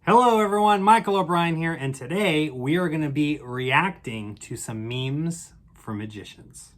Hello everyone, Michael O'Brien here, and today we are going to be reacting to some memes for magicians.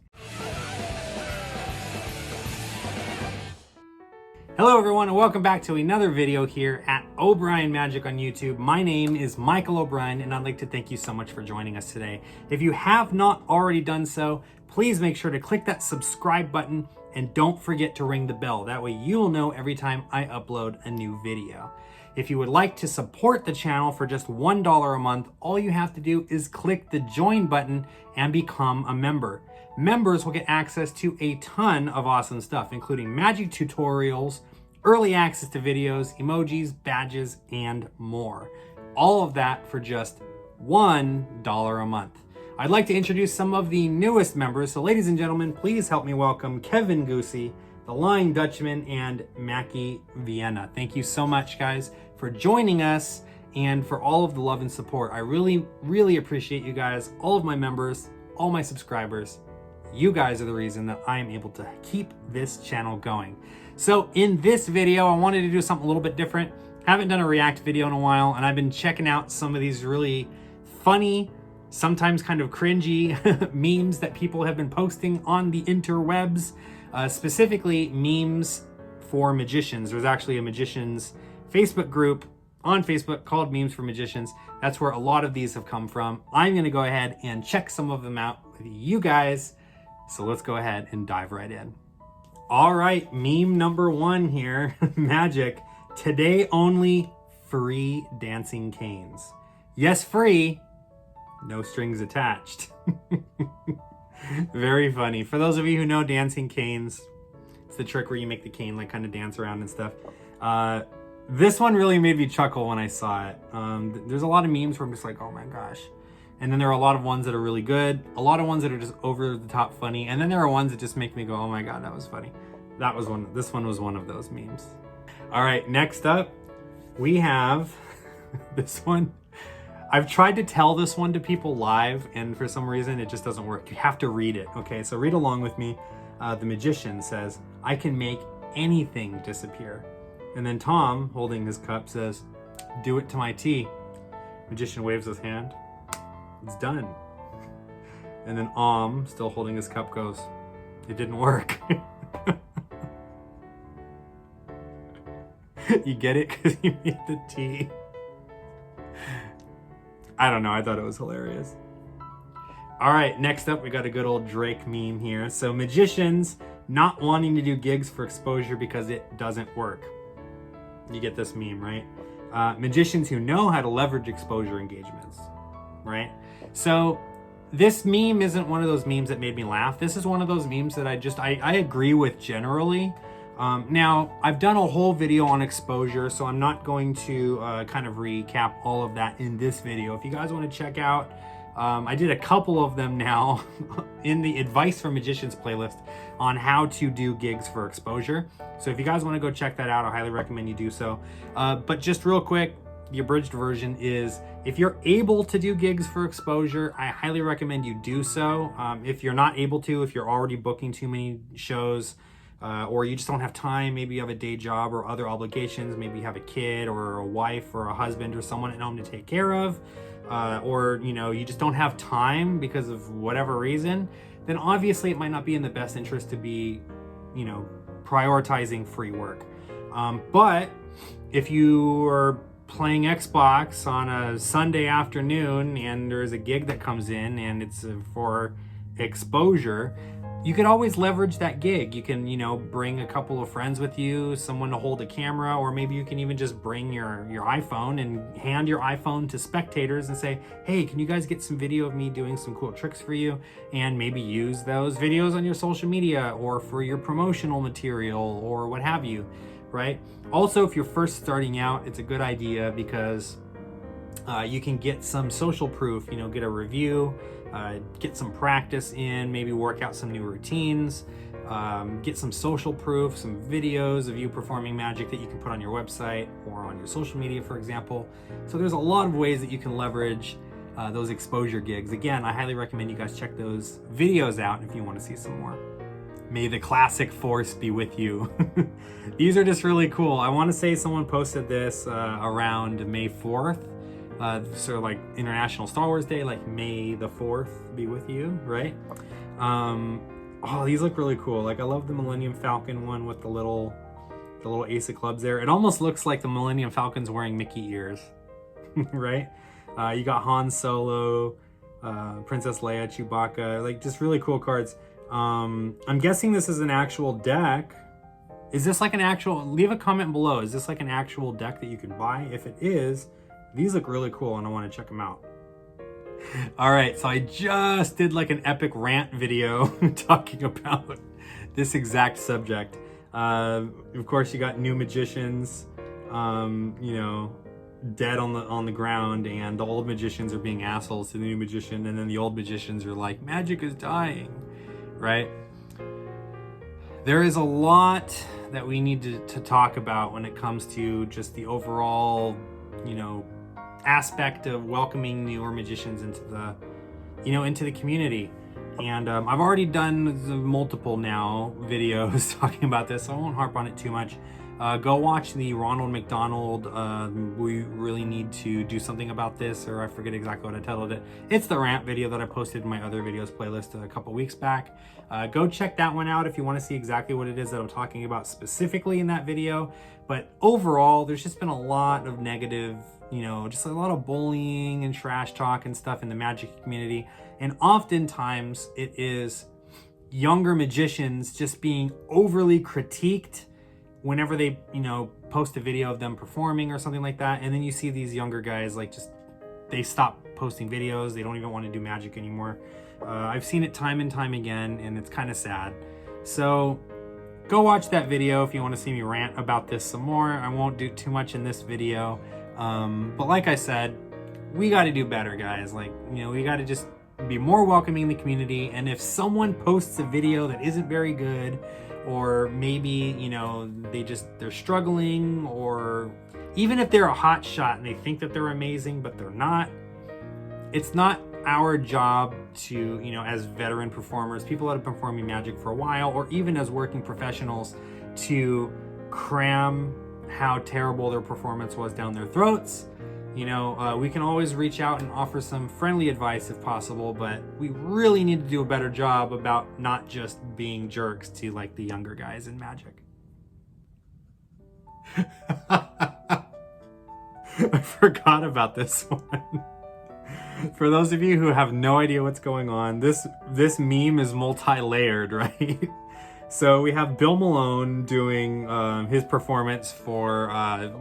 Hello everyone, and welcome back to another video here at O'Brien Magic on YouTube. My name is Michael O'Brien, and I'd like to thank you so much for joining us today. If you have not already done so, please make sure to click that subscribe button and don't forget to ring the bell. That way you'll know every time I upload a new video. If you would like to support the channel for just $1 a month, all you have to do is click the join button and become a member. Members will get access to a ton of awesome stuff, including magic tutorials, early access to videos, emojis, badges, and more. All of that for just $1 a month. I'd like to introduce some of the newest members. So ladies and gentlemen, please help me welcome Kevin Goosey, the Lying Dutchman, and Mackie Vienna. Thank you so much, guys, for joining us and for all of the love and support. I really appreciate you guys, all of my members, all my subscribers. You guys are the reason that I am able to keep this channel going. So in this video, I wanted to do something a little bit different. Haven't done a react video in a while, and I've been checking out some of these really funny, sometimes kind of cringy memes that people have been posting on the interwebs. Specifically memes for magicians. There's actually a magicians Facebook group on Facebook called Memes for Magicians. That's where a lot of these have come from. I'm gonna go ahead and check some of them out with you guys. So let's go ahead and dive right in. All right, meme number one here, magic. Today only free dancing canes. Yes, free, no strings attached. Very funny. For those of you who know dancing canes, it's the trick where you make the cane like kind of dance around and stuff. This one really made me chuckle when I saw it. There's a lot of memes where I'm just like, oh my gosh. And then there are a lot of ones that are really good, a lot of ones that are just over the top funny, and then there are ones that just make me go, oh my god, that was funny. This one was one of those memes. All right, next up, we have this one. I've tried to tell this one to people live, and for some reason it just doesn't work. You have to read it. Okay, so read along with me. The magician says, I can make anything disappear. And then Tom, holding his cup, says, do it to my tea. Magician waves his hand. It's done. And then still holding his cup, goes, it didn't work. You get it? Because he made the tea. I don't know, I thought it was hilarious. All right, next up, we got a good old Drake meme here. So magicians not wanting to do gigs for exposure because it doesn't work. You get this meme, right? Magicians who know how to leverage exposure engagements, right? So this meme isn't one of those memes that made me laugh. This is one of those memes that I agree with generally. Now, I've done a whole video on exposure, so I'm not going to kind of recap all of that in this video. If you guys want to check out, I did a couple of them now in the Advice for Magicians playlist on how to do gigs for exposure. So if you guys want to go check that out, I highly recommend you do so. But just real quick, the abridged version is, if you're able to do gigs for exposure, I highly recommend you do so. If you're not able to, if you're already booking too many shows, or you just don't have time, maybe you have a day job or other obligations, maybe you have a kid or a wife or a husband or someone at home to take care of, or you just don't have time because of whatever reason, then obviously it might not be in the best interest to be, prioritizing free work. But if you are playing Xbox on a Sunday afternoon and there's a gig that comes in and it's for exposure, you could always leverage that gig. You can, bring a couple of friends with you, someone to hold a camera, or maybe you can even just bring your iPhone and hand your iPhone to spectators and say, hey, can you guys get some video of me doing some cool tricks for you? And maybe use those videos on your social media or for your promotional material or what have you, right? Also, if you're first starting out, it's a good idea because you can get some social proof, get a review, get some practice in, maybe work out some new routines, get some social proof, some videos of you performing magic that you can put on your website or on your social media, for example. So there's a lot of ways that you can leverage those exposure gigs. Again, I highly recommend you guys check those videos out if you want to see some more. May the classic force be with you. These are just really cool. I want to say someone posted this around May 4th. So like International Star Wars Day, like May the 4th be with you, right? Oh, these look really cool. Like I love the Millennium Falcon one with the little Ace of Clubs there. It almost looks like the Millennium Falcon's wearing Mickey ears, right? You got Han Solo, Princess Leia, Chewbacca, like just really cool cards. I'm guessing this is an actual deck. Is this like an actual, leave a comment below. Is this like an actual deck that you can buy? If it is, these look really cool and I want to check them out. All right, so I just did like an epic rant video talking about this exact subject. Of course, you got new magicians, you know, dead on the ground, and the old magicians are being assholes to the new magician, and then the old magicians are like, magic is dying, right? There is a lot that we need to talk about when it comes to just the overall, you know, aspect of welcoming newer magicians into the, you know, into the community. And I've already done multiple now videos talking about this, so I won't harp on it too much. Go watch the Ronald McDonald, we really need to do something about this, or I forget exactly what I titled it. It's the rant video that I posted in my other videos playlist a couple weeks back. Go check that one out if you want to see exactly what it is that I'm talking about specifically in that video. But overall, there's just been a lot of negative, you know, just a lot of bullying and trash talk and stuff in the magic community. And oftentimes it is younger magicians just being overly critiqued whenever they, you know, post a video of them performing or something like that. And then you see these younger guys, like, just, they stop posting videos. They don't even want to do magic anymore. I've seen it time and time again, and it's kind of sad. So go watch that video if you want to see me rant about this some more. I won't do too much in this video. But like I said, we got to do better, guys. Like, you know, we got to just be more welcoming in the community. And if someone posts a video that isn't very good, or maybe, you know, they're struggling, or even if they're a hot shot and they think that they're amazing, but they're not, it's not our job to, you know, as veteran performers, people that have been performing magic for a while, or even as working professionals, to cram how terrible their performance was down their throats. You know, we can always reach out and offer some friendly advice if possible, but we really need to do a better job about not just being jerks to, like, the younger guys in magic. I forgot about this one. For those of you who have no idea what's going on, this meme is multi-layered, right? So we have Bill Malone doing his performance for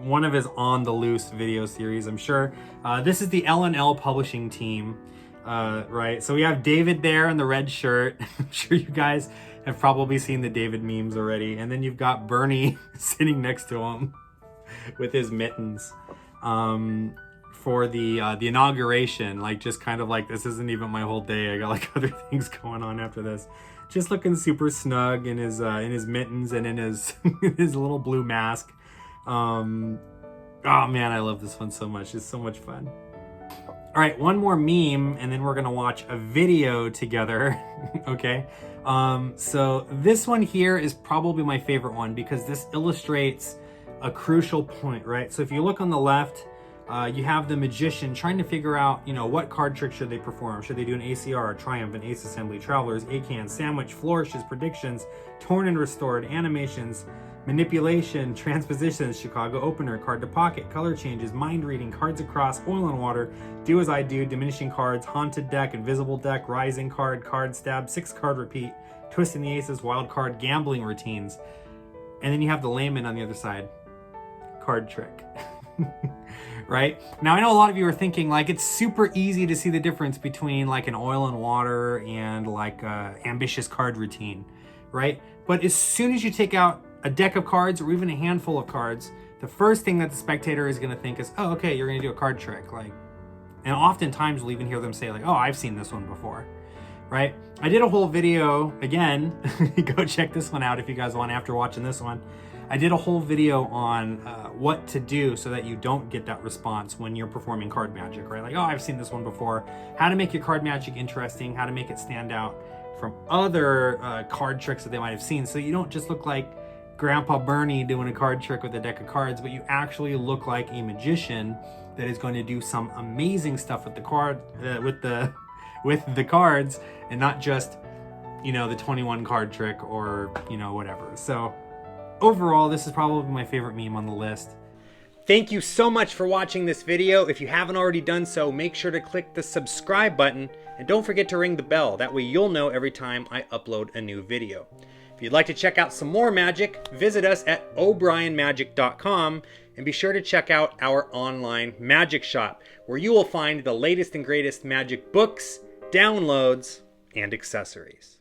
one of his On the Loose video series, I'm sure. This is the L&L publishing team, right? So we have David there in the red shirt. I'm sure you guys have probably seen the David memes already. And then you've got Bernie sitting next to him with his mittens for the inauguration. Like, just kind of like, this isn't even my whole day. I got like other things going on after this. Just looking super snug in his mittens and in his his little blue mask. Oh man, I love this one so much. It's so much fun. All right, one more meme, and then we're gonna watch a video together. Okay. So this one here is probably my favorite one because this illustrates a crucial point, right? So if you look on the left, you have the magician trying to figure out, you know, what card trick should they perform? Should they do an ACR, Triumph, an Ace Assembly, Travelers, A-Can, Sandwich, Flourishes, Predictions, Torn and Restored, Animations, Manipulation, Transpositions, Chicago Opener, Card to Pocket, Color Changes, Mind Reading, Cards Across, Oil and Water, Do As I Do, Diminishing Cards, Haunted Deck, Invisible Deck, Rising Card, Card Stab, 6-card Repeat, Twisting the Aces, Wild Card, Gambling Routines. And then you have the layman on the other side. Card Trick. Right? Now, I know a lot of you are thinking, like, it's super easy to see the difference between, like, an Oil and Water and, like, a ambitious card routine, right? But as soon as you take out a deck of cards or even a handful of cards, the first thing that the spectator is going to think is, oh, okay, you're going to do a card trick. Like, and oftentimes we'll even hear them say, like, oh, I've seen this one before, right? I did a whole video, again, go check this one out if you guys want after watching this one. I did a whole video on what to do so that you don't get that response when you're performing card magic, right? Like, oh, I've seen this one before. How to make your card magic interesting, how to make it stand out from other card tricks that they might have seen. So you don't just look like Grandpa Bernie doing a card trick with a deck of cards, but you actually look like a magician that is going to do some amazing stuff with the card, with the cards, and not just, you know, the 21 card trick or, you know, whatever. So overall, this is probably my favorite meme on the list. Thank you so much for watching this video. If you haven't already done so, make sure to click the subscribe button and don't forget to ring the bell. That way you'll know every time I upload a new video. If you'd like to check out some more magic, visit us at o'brienmagic.com and be sure to check out our online magic shop where you will find the latest and greatest magic books, downloads, and accessories.